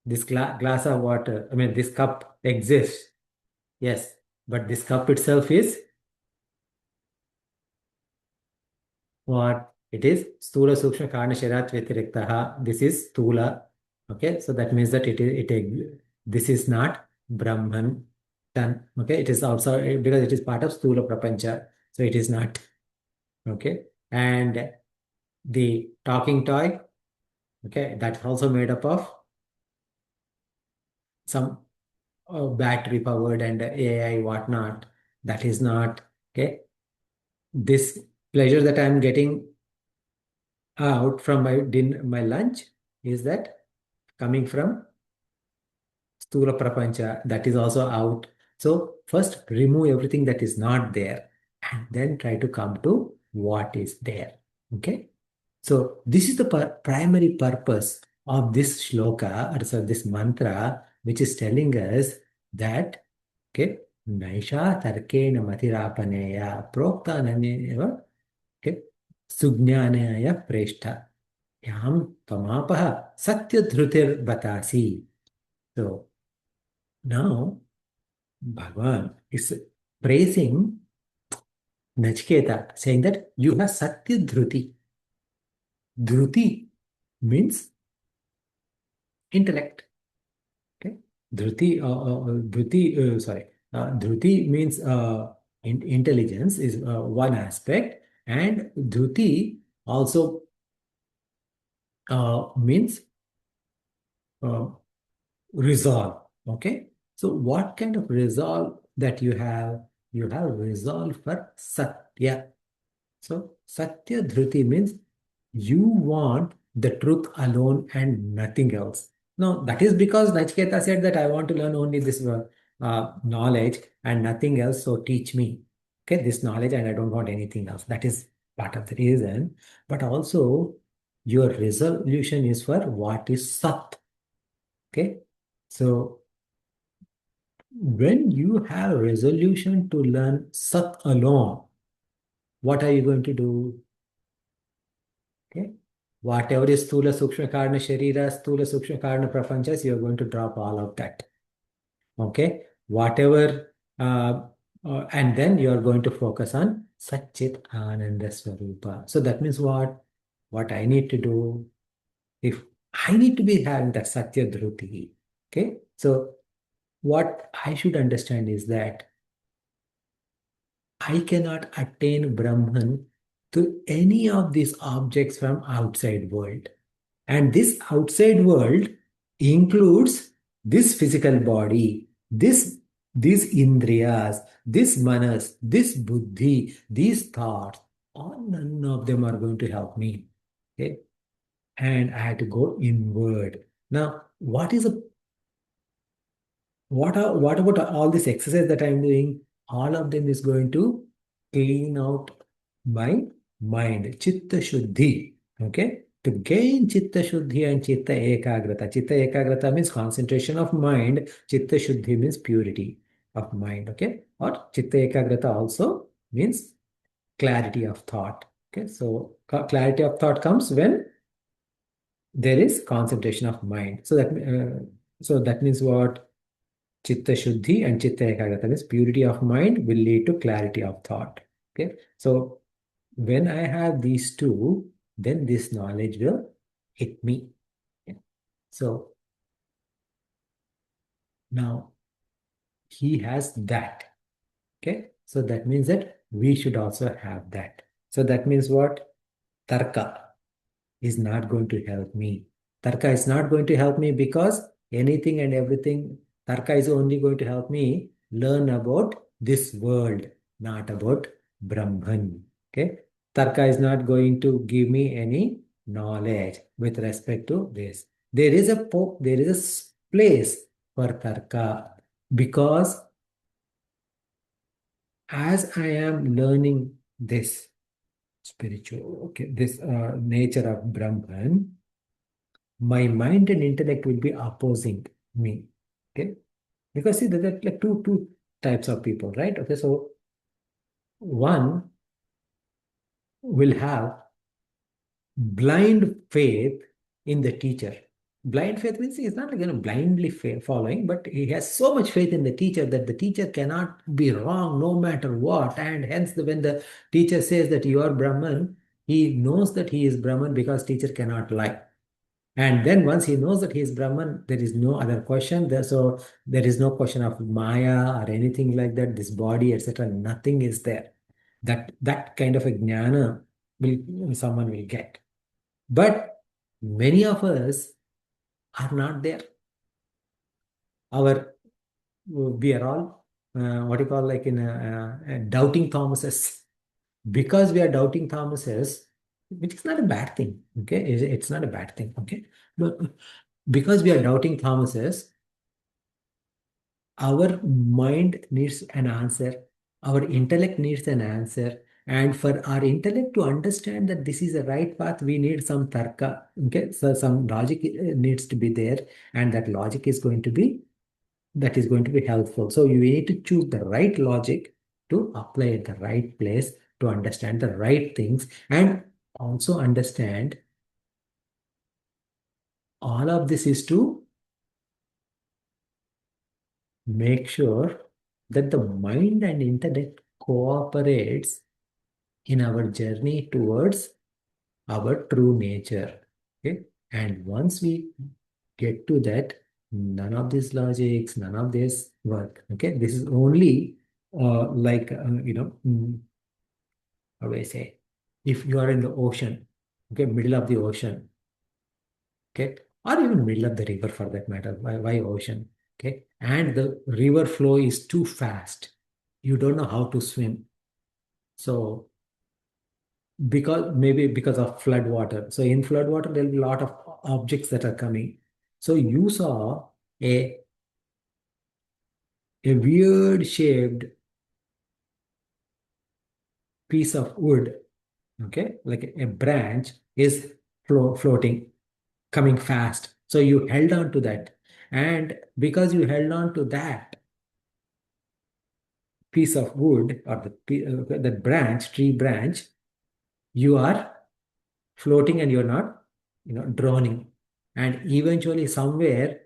this glass of water, I mean, this cup exists. Yes, but this cup itself is what? It is Stula Sukshma Karna Sharat Vyatiriktaha. This is Stula. Okay, so that means that this is not Brahman. Done. Okay, it is outside because it is part of Stula Prapancha. So it is not. Okay, and the talking toy, okay, that's also made up of some battery powered and AI whatnot. That is not. Okay, this pleasure that I'm getting out from my lunch is that coming from Stula Prapancha, that is also out. So first remove everything that is not there. and then try to come to what is there. Okay. So this is the primary purpose of this shloka, or so this mantra, which is telling us that, okay, Naisha Tarkena Matirapaneya Prokta Naneva, okay, Sugnanaya Preshta Yam Tamapaha Satya Dhrutir Batasi. So now Bhagavan is praising Nachiketa, saying that you have Satya Dhruti. Dhruti means intellect. Okay. Dhruti means intelligence is one aspect, and Dhruti also means uh, resolve. Okay. So what kind of resolve that you have? You have resolve for Satya. So Satya Dhruti means you want the truth alone and nothing else. No, that is because Nachiketa said that I want to learn only this knowledge and nothing else, so teach me. Okay, this knowledge and I don't want anything else. That is part of the reason. But also, your resolution is for what is Sat. Okay, so when you have resolution to learn Sat alone, what are you going to do? Okay. Whatever is Stula Sukshma Karna Sharira, Stula Sukshma Karna Prapanchas, you are going to drop all of that. Okay. Whatever, and then you are going to focus on Satchit Ananda Swarupa. So that means what? What I need to do, if I need to be having that Satya Dhruti. Okay. So what I should understand is that I cannot attain Brahman to any of these objects from outside world. And this outside world includes this physical body, these indriyas, this manas, this buddhi, these thoughts. All none of them are going to help me. Okay? And I had to go inward. Now, what about all this exercise that I'm doing? All of them is going to clean out my mind. Chitta Shuddhi. Okay? To gain Chitta Shuddhi and Chitta Ekagrata. Chitta Ekagrata means concentration of mind. Chitta Shuddhi means purity of mind. Okay? Or Chitta Ekagrata also means clarity of thought. Okay? So clarity of thought comes when there is concentration of mind. So that means what? Chitta Shuddhi and Chitta Ekagrata means purity of mind will lead to clarity of thought. Okay. So when I have these two, then this knowledge will hit me. Okay. So now he has that. Okay. So that means that we should also have that. So that means what? Tarka is not going to help me. Tarka is not going to help me because anything and everything, Tarka is only going to help me learn about this world, not about Brahman. Okay? Tarka is not going to give me any knowledge with respect to this. There is a place for Tarka because as I am learning this spiritual, okay, this nature of Brahman, my mind and intellect will be opposing me. Okay. Because see, there are like two types of people, right? Okay. So one will have blind faith in the teacher. Blind faith means he's not like blindly following, but he has so much faith in the teacher that the teacher cannot be wrong no matter what. And hence, when the teacher says that you are Brahman, he knows that he is Brahman because teacher cannot lie. And then once he knows that he is Brahman, there is no other question. So there is no question of Maya or anything like that, this body, etc. Nothing is there. That kind of a jnana someone will get. But many of us are not there. We are all what you call like in doubting Thomases. Because we are doubting Thomases, which is not a bad thing. Okay, it's not a bad thing. Okay, but because we are doubting Thomases, our mind needs an answer. Our intellect needs an answer. And for our intellect to understand that this is the right path, we need some tarka. Okay, so some logic needs to be there, and that logic is going to be helpful. So you need to choose the right logic to apply at the right place to understand the right things, and also understand all of this is to make sure that the mind and intellect cooperates in our journey towards our true nature. Okay, and once we get to that, none of these logics, none of this work. Okay, this is only how do I say? If you are in the ocean, okay, middle of the ocean, okay, or even middle of the river for that matter. Why ocean? Okay, and the river flow is too fast. You don't know how to swim. So because of flood water. So in flood water, there'll be a lot of objects that are coming. So you saw a a weird shaped piece of wood, okay, like a branch is floating, coming fast. So you held on to that. And because you held on to that piece of wood or that branch, tree branch, you are floating and you're not, drowning. And eventually, somewhere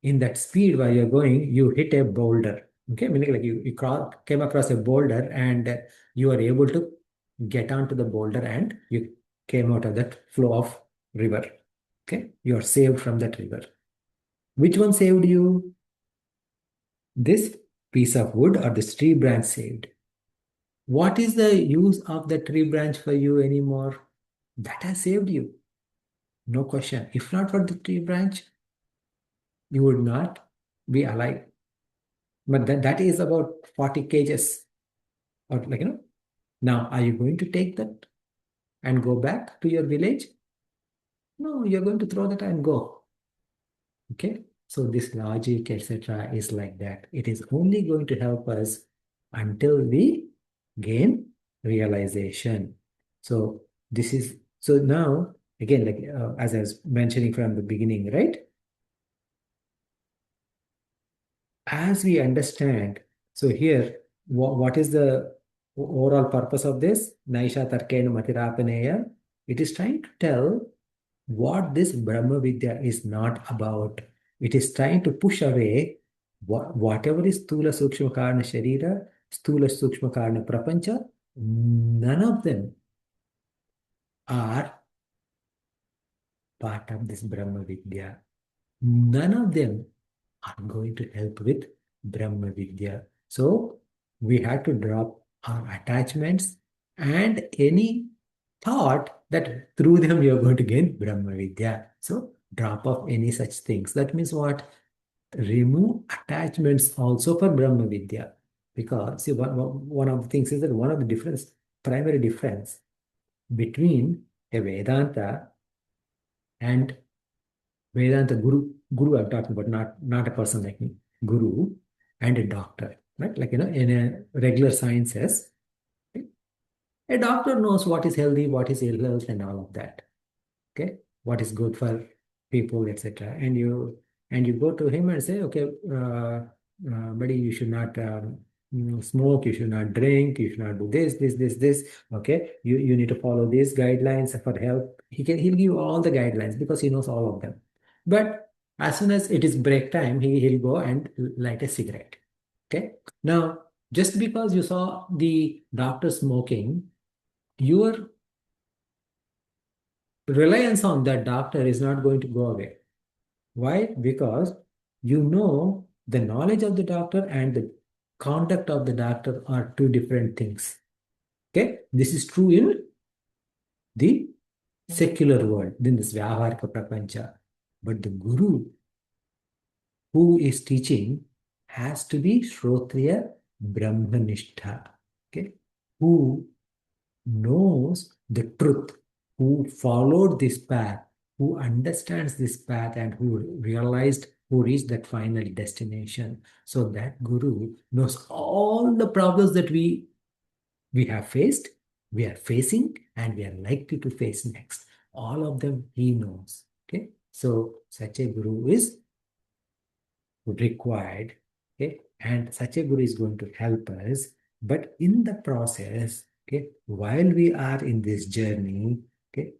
in that speed while you're going, you hit a boulder. Okay, meaning like you came across a boulder and you are able to get onto the boulder and you came out of that flow of river. Okay, you are saved from that river. Which one saved you? This piece of wood or this tree branch saved. What is the use of the tree branch for you anymore? That has saved you. No question. If not for the tree branch, you would not be alive. But that is about 40 kgs. Or now are you going to take that and go back to your village? No, you're going to throw that and go. Okay. So this logic, etc., is like that. It is only going to help us until we gain realization. So this is so now again, like as I was mentioning from the beginning, right? As we understand, so here, what is the overall purpose of this? Naisha Tarkena Matirapaneya. It is trying to tell what this Brahma Vidya is not about. It is trying to push away whatever is Stula Sukshma Karna Sharira, Stula Sukshma Karna Prapancha, none of them are part of this Brahma Vidya. None of them are going to help with Brahma Vidya. So we have to drop our attachments and any thought that through them you are going to gain Brahma Vidya. So drop off any such things. That means what? Remove attachments also for Brahma Vidya. Because see, one of the things is that one of the primary difference between a Vedanta and Vedanta Guru I'm talking about, not a person like me, Guru and a doctor, right? Like, in a regular sciences, okay, a doctor knows what is healthy, what is ill health, and all of that. Okay, what is good for people, etc. And you go to him and say, okay, buddy, you should not smoke, you should not drink, you should not do this. Okay, you need to follow these guidelines for health. He'll give you all the guidelines because he knows all of them. But as soon as it is break time, he'll go and light a cigarette. Okay, now just because you saw the doctor smoking, your reliance on that doctor is not going to go away. Why? Because you know the knowledge of the doctor and the conduct of the doctor are two different things. Okay, this is true in the secular world, in this Vyaharika Prapancha. But the Guru who is teaching has to be Shrotriya Brahmanishtha. Okay, who knows the truth, who followed this path, who understands this path, and who realized who reach that final destination. So that guru knows all the problems that we have faced, we are facing, and we are likely to face next. All of them he knows. Okay. So such a guru is required. Okay. And such a guru is going to help us. But in the process, okay, while we are in this journey, okay,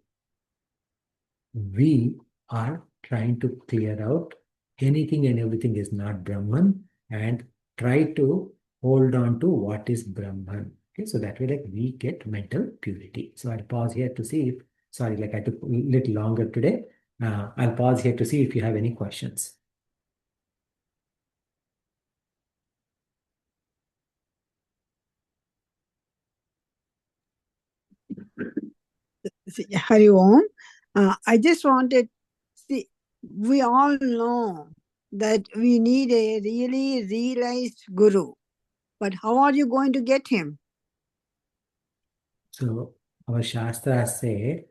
we are trying to clear out anything and everything is not Brahman and try to hold on to what is Brahman. Okay, so that way, like, we get mental purity. So I'll pause here to see if, sorry, like I took a little longer today. I'll pause here to see if you have any questions. Hari Om. I just wanted, see, we all know that we need a really realized guru, but how are you going to get him? So our Shastras say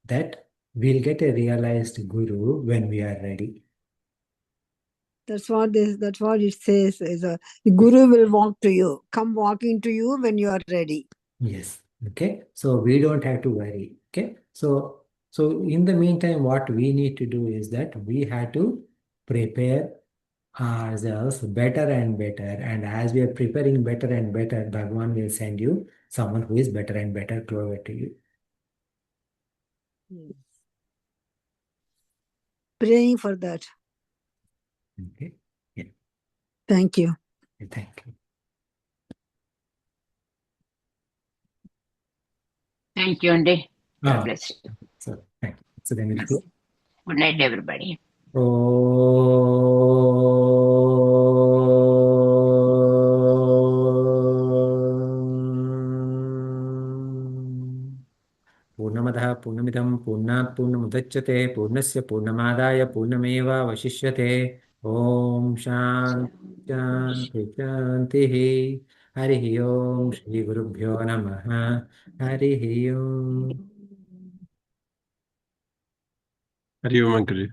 that we'll get a realized guru when we are ready. That's what it says. The guru will walk to you, come walking to you when you are ready. Yes. Okay. So we don't have to worry. Okay. So in the meantime, what we need to do is that we have to prepare ourselves better and better. And as we are preparing better and better, Bhagwan will send you someone who is better and better closer to you. Praying for that. Okay. Yeah. Thank you. Thank you. Thank you, Andy. God Ah, bless you. so thank you. So then we'll go. Good night, everybody. पूर्णमदः पूर्णमिदं पूर्णात् पूर्णमुदच्यते पूर्णस्य पूर्णमादाय पूर्णमेवावशिष्यते ॐ शान्ति शान्ति शान्तिः हरिः ॐ श्रीगुरुभ्यो नमः हरिः ॐ Hari Om, Uncle.